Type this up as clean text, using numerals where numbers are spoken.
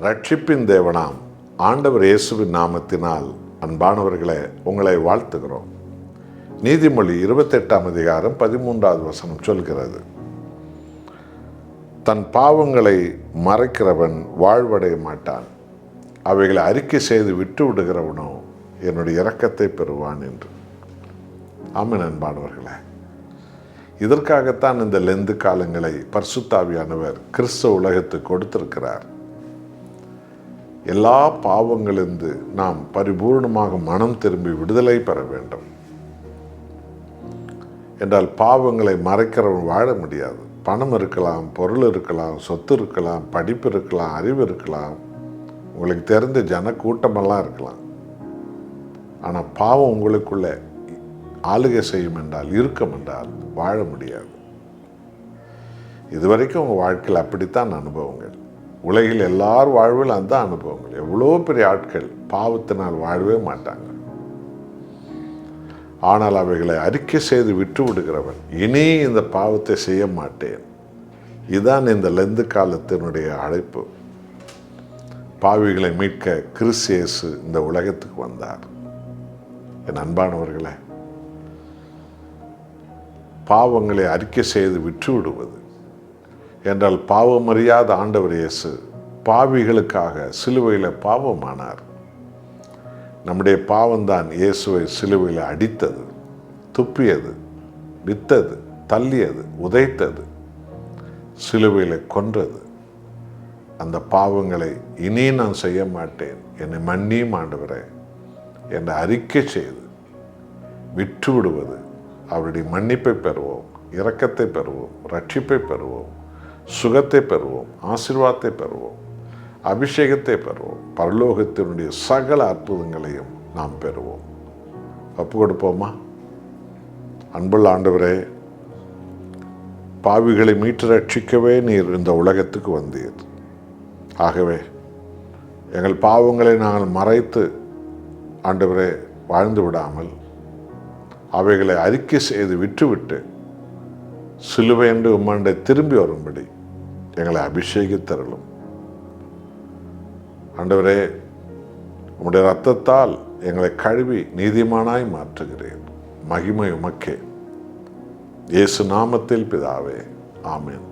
ரட்சிப்பின் தேவனாம் ஆண்டவர் இயேசுவின் நாமத்தினால் அன்பானவர்களே உங்களை வாழ்த்துகிறோம். நீதிமொழி 28ஆம் அதிகாரம் 13வது வசனம் சொல்கிறது, தன் பாவங்களை மறைக்கிறவன் வாழ்வடைய மாட்டான், அவைகளை அறிக்கை செய்து விட்டு விடுகிறவனோ என்னுடைய இரக்கத்தை பெறுவான் என்று. ஆமென். அன்பானவர்களே, இதற்காகத்தான் இந்த லெந்து காலங்களை பரிசுத்த ஆவியானவர் கிறிஸ்தவ உலகத்துக்கு கொடுத்திருக்கிறார். எல்லா பாவங்களிலிருந்து நாம் பரிபூர்ணமாக மனம் திரும்பி விடுதலை பெற வேண்டும் என்றால் பாவங்களை மறைக்கிறவன் வாழ முடியாது. பணம் இருக்கலாம், பொருள் இருக்கலாம், சொத்து இருக்கலாம், படிப்பு இருக்கலாம், அறிவு இருக்கலாம், உங்களுக்கு தெரிந்த ஜன கூட்டமெல்லாம் இருக்கலாம். ஆனால் பாவம் உங்களுக்குள்ள ஆளுகை செய்யும் என்றால், இருக்கும் என்றால் வாழ முடியாது. இதுவரைக்கும் உங்கள் வாழ்க்கையில் அப்படித்தான் அனுபவங்கள். உலகில் எல்லார் வாழ்வில் அந்த அனுபவங்கள். எவ்வளோ பெரிய ஆட்கள் பாவத்தினால் வாழவே மாட்டாங்க. ஆனால் அவைகளை அறிக்கை செய்து விட்டு விடுகிறவன் இனி இந்த பாவத்தை செய்ய மாட்டேன். இதுதான் இந்த லெந்து காலத்தினுடைய அழைப்பு. பாவிகளை மீட்க கிறிஸ்து இயேசு இந்த உலகத்துக்கு வந்தார். என் அன்பானவர்களே, பாவங்களை அறிக்கை செய்து விட்டு விடுவது என்றால், பாவமறியாத ஆண்டவர் இயேசு பாவிகளுக்காக சிலுவையில் பாவமானார். நம்முடைய பாவம்தான் இயேசுவை சிலுவையில் அடித்தது, துப்பியது, வித்தது, தள்ளியது, உதைத்தது, சிலுவையில் கொன்றது. அந்த பாவங்களை இனி நான் செய்ய மாட்டேன், என்னை மன்னியும் ஆண்டவரே என்று அறிக்கை செய்து விட்டு விடுவது. அவருடைய மன்னிப்பை பெறுவோம், இரக்கத்தை பெறுவோம், ரட்சிப்பை பெறுவோம், சுகத்தை பெறுவோம், ஆசீர்வாதத்தை பெறுவோம், அபிஷேகத்தை பெறுவோம், பரலோகத்தினுடைய சகல அற்புதங்களையும் நாம் பெறுவோம். ஒப்பு கொடுப்போமா? அன்புள்ள ஆண்டவரே, பாவிகளை மீட்டு ரட்சிக்கவே நீர் இந்த உலகத்துக்கு வந்தீர். ஆகவே எங்கள் பாவங்களை நாங்கள் மறைத்து ஆண்டவரே வாழ்ந்து விடாமல் அவைகளை அறிக்கை செய்து விட்டுவிட்டு சிலுவை என்று உம்மாண்டை திரும்பி வரும்படி எங்களை அபிஷேகித்தருளும். ஆண்டவரே, உம்முடைய இரத்தத்தால் எங்களை கழுவி நீதிமானாய் மாற்றுகிறேன். மகிமை உமக்கே. இயேசு நாமத்தில் பிதாவே, ஆமென்.